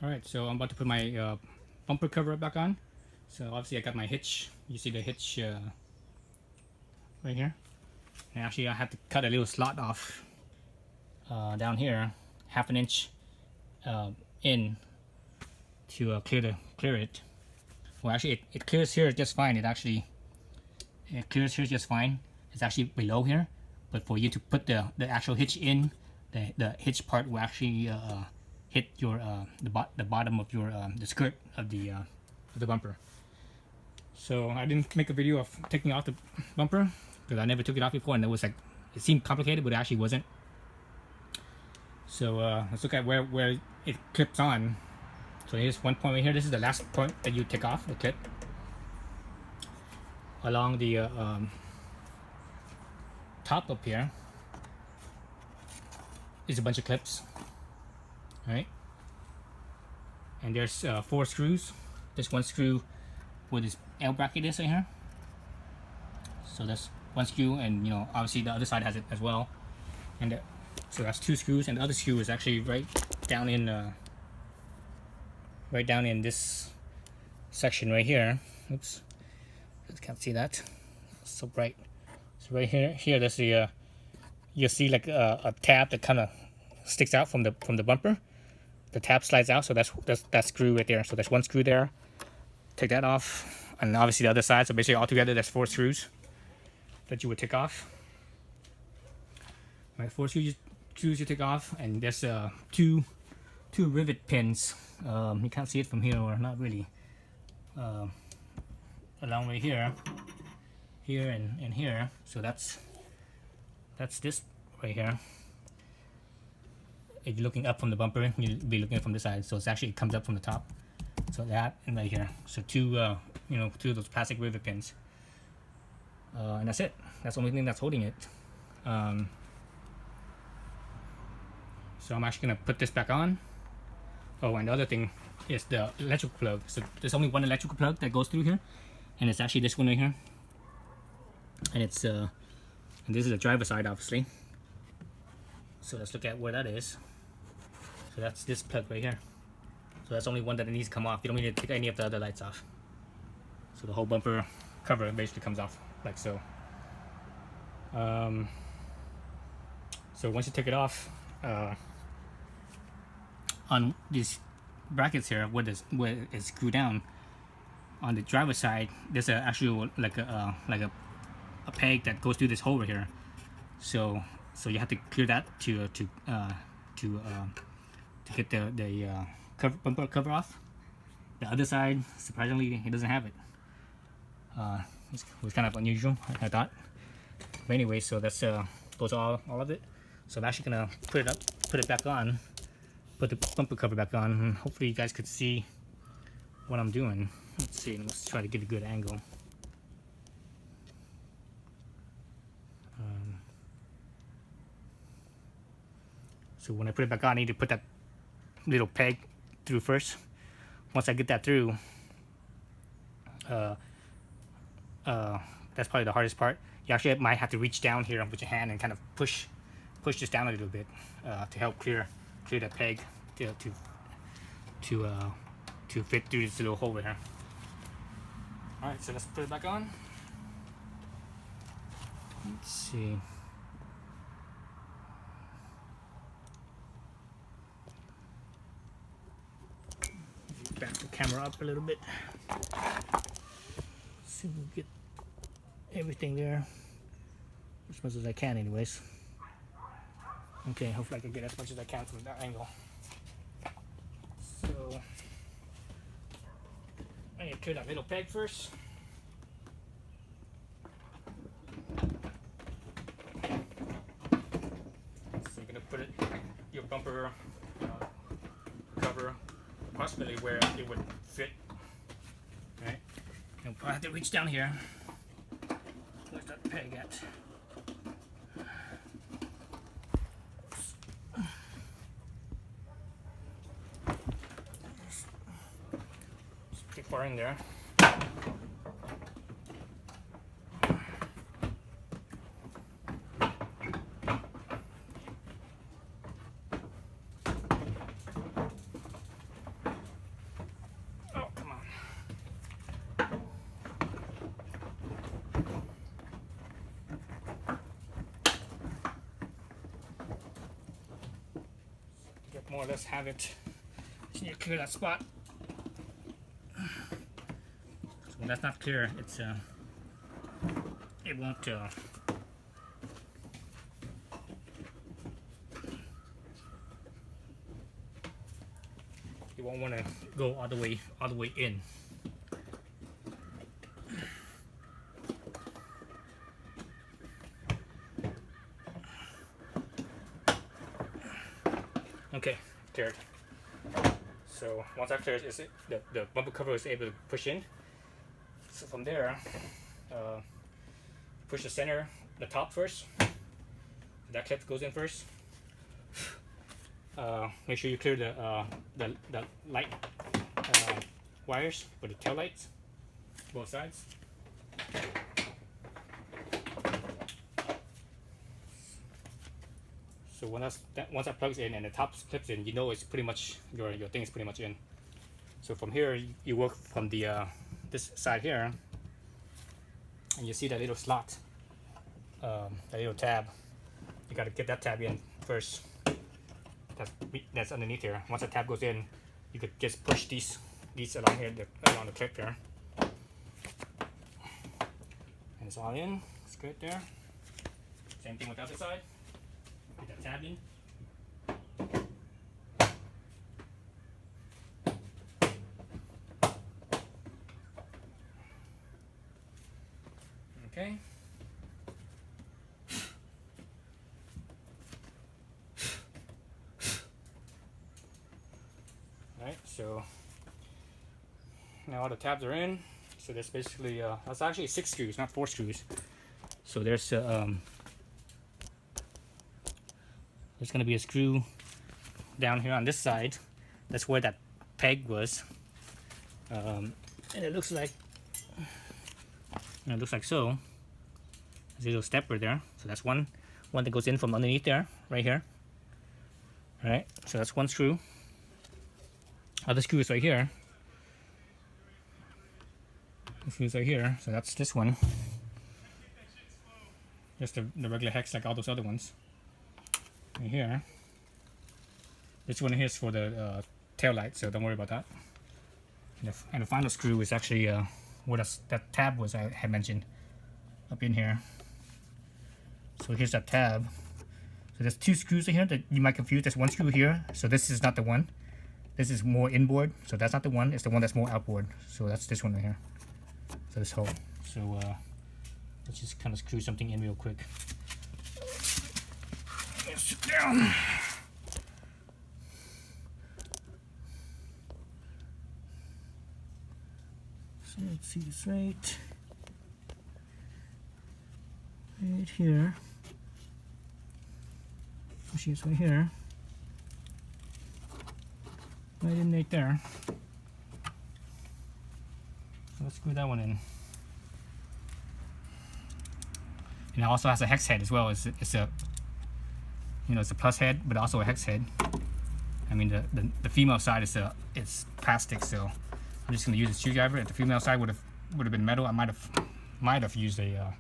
Alright, so I'm about to put my bumper cover back on. So obviously I got my hitch. You see the hitch right here. And actually I had to cut a little slot off down here, 1/2 inch in to clear it. Well, actually it clears here just fine. It clears here just fine. It's actually below here, but for you to put the actual hitch in, the hitch part will actually hit your the bottom of your the skirt of the bumper. So I didn't make a video of taking off the bumper because I never took it off before, and it seemed complicated, but it actually wasn't. So let's look at where it clips on. So here's one point right here. This is the last point that you take off the clip. Along the top up here is a bunch of clips. Alright, and there's 4 screws. There's 1 screw where this L bracket is right here. So that's 1 screw, and you know obviously the other side has it as well. And so that's 2 screws, and the other screw is actually right down in this section right here. Oops, I can't see that. It's so bright. So right here, there's the you'll see like a tab that kind of sticks out from the bumper. The tab slides out, so that's that screw right there. So there's 1 screw there. Take that off, and obviously the other side. So basically altogether, there's 4 screws that you would take off. All right, 4 screws you take off, and there's two rivet pins. You can't see it from here, or not really. Along right here, and here. So that's this right here. If you're looking up from the bumper, you'll be looking from this side. So it's actually, it comes up from the top. So that and right here. So two of those plastic rivet pins. And that's it. That's the only thing that's holding it. So I'm actually gonna put this back on. Oh, and the other thing is the electrical plug. So there's only 1 electrical plug that goes through here, and it's actually this one right here. And it's and this is the driver's side, obviously. So let's look at where that is. So that's this plug right here. So that's only one that needs to come off. You don't need to take any of the other lights off. So the whole bumper cover basically comes off like so. So once you take it off, on these brackets here, where it's screwed down, on the driver's side, there's a actual like a peg that goes through this hole right here. So you have to clear that to get the bumper cover off. The other side, surprisingly, it doesn't have it. It was kind of unusual, I thought. But anyway, so that's those are all of it. So I'm actually gonna put it back on, put the bumper cover back on, and hopefully you guys could see what I'm doing. Let's see. Let's try to get a good angle. So when I put it back on, I need to put that little peg through first. Once I get that through, that's probably the hardest part. You actually might have to reach down here with your hand and kind of push this down a little bit to help clear the peg to fit through this little hole right here. All right, so let's put it back on. Let's see. Back the camera up a little bit. See if we get everything there as much as I can, anyways. Okay, hopefully I can get as much as I can from that angle. So I need to clear that little peg first. So you're gonna put your bumper cover approximately where it would fit. Right? And I have to reach down here. Where's that peg at? It's pretty far in there. more or less have it. Just need to clear that spot. So when that's not clear, it's it won't you won't want to go all the way in. Okay, cleared. So once that clears, the bumper cover is able to push in. So from there, push the center, the top first. That clip goes in first. Make sure you clear the light wires for the tail lights, both sides. So once that plugs in and the top clips in, you know it's pretty much your thing is pretty much in. So from here you work from the this side here, and you see that little slot, that little tab. You got to get that tab in first. That's underneath here. Once the tab goes in, you could just push these along here, along the clip here, and it's all in. It's good there. Same thing with the other side. Get that tab in. Okay. Alright, so now all the tabs are in. So there's basically that's actually 6 screws, not 4 screws. So there's going to be a screw down here on this side. That's where that peg was, and it looks like so. There's a little stepper there. So that's one that goes in from underneath there, right here. All right. So that's one screw. Other screw is right here. The screw is right here. So that's this one. Just the regular hex like all those other ones. Right here. This one here is for the tail light, so don't worry about that. And the final screw is actually where that tab was I had mentioned up in here. So here's that tab. So there's 2 screws in here that you might confuse. There's one screw here, so this is not the one. This is more inboard, so that's not the one. It's the one that's more outboard. So that's this one right here. So this hole. So let's just kind of screw something in real quick. Let's sit down. So let's see this right here. Pushing this right here. Right in right there. So let's screw that one in. And it also has a hex head as well. It's a it's a plus head, but also a hex head. I mean the female side is it's plastic, so I'm just gonna use a screwdriver. If the female side would have been metal, I might have used a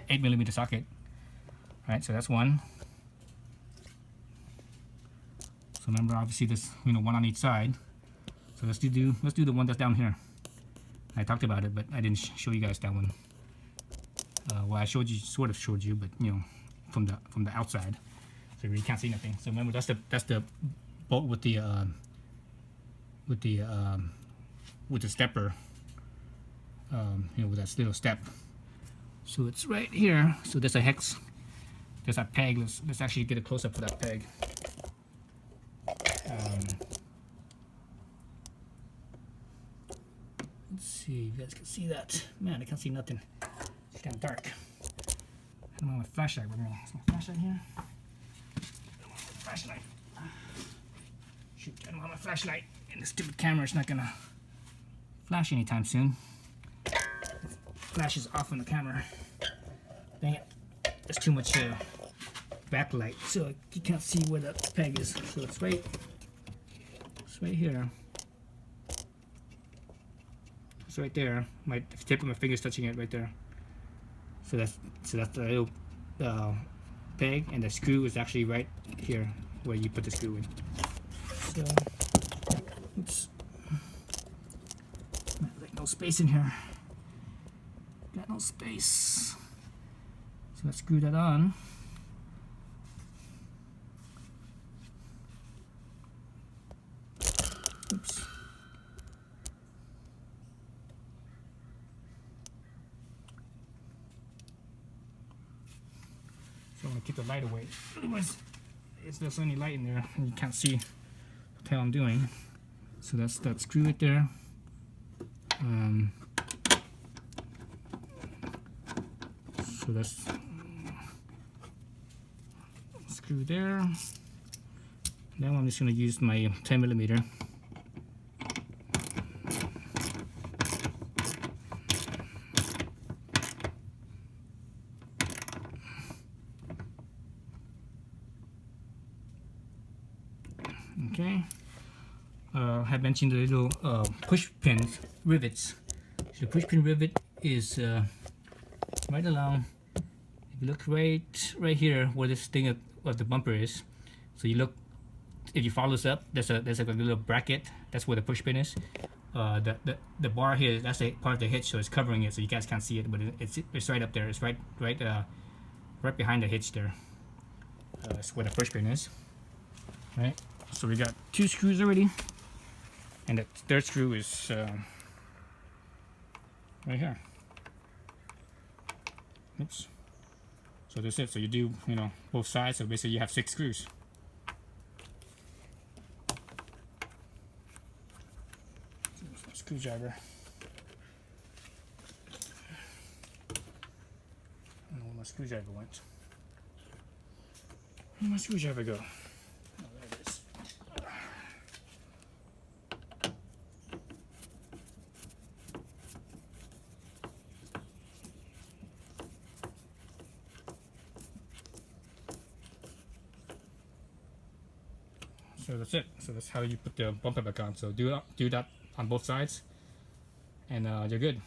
8mm socket. All right, so that's one. So remember, obviously, this one on each side. So let's do the one that's down here. I talked about it, but I didn't show you guys that one. Well, I sort of showed you, but from the outside, so you can't see nothing. So remember, that's the bolt with the stepper. With that little step. So it's right here. So there's a hex. There's that peg. Let's actually get a close up for that peg. Let's see if you guys can see that. Man, I can't see nothing. It's kind of dark. I don't have my flashlight with me. Is my flashlight here? Flashlight. Shoot, I don't have my flashlight. And the stupid camera is not gonna flash anytime soon. Flash is off on the camera. Dang it. There's too much backlight, so you can't see where the peg is. So it's right here. It's right there. My tip of my finger's touching it right there. So that's the little peg, and the screw is actually right here where you put the screw in. So, oops, like no space in here. Got no space. So let's screw that on. Oops. So I'm gonna keep the light away. Otherwise, if there's any light in there, and you can't see what the hell I'm doing. So that's that screw right there. So that's screw there. Now I'm just going to use my 10mm. Okay. I had mentioned the little push pin rivets. So the push pin rivet is right along. If you look right here where this thing of the bumper is, so you look, if you follow this up, there's like a little bracket. That's where the push pin is. The bar here, that's a part of the hitch, so it's covering it, so you guys can't see it, but it's right up there. It's right behind the hitch there. That's where the push pin is. Right. So we got 2 screws already, and the third screw is right here. Oops. So that's it. So you do, both sides. So basically you have 6 screws. Screwdriver. I don't know where my screwdriver went. Where'd my screwdriver go? Oh, there it is. So that's it. So that's how you put the bumper back on. So do that on both sides, and you're good.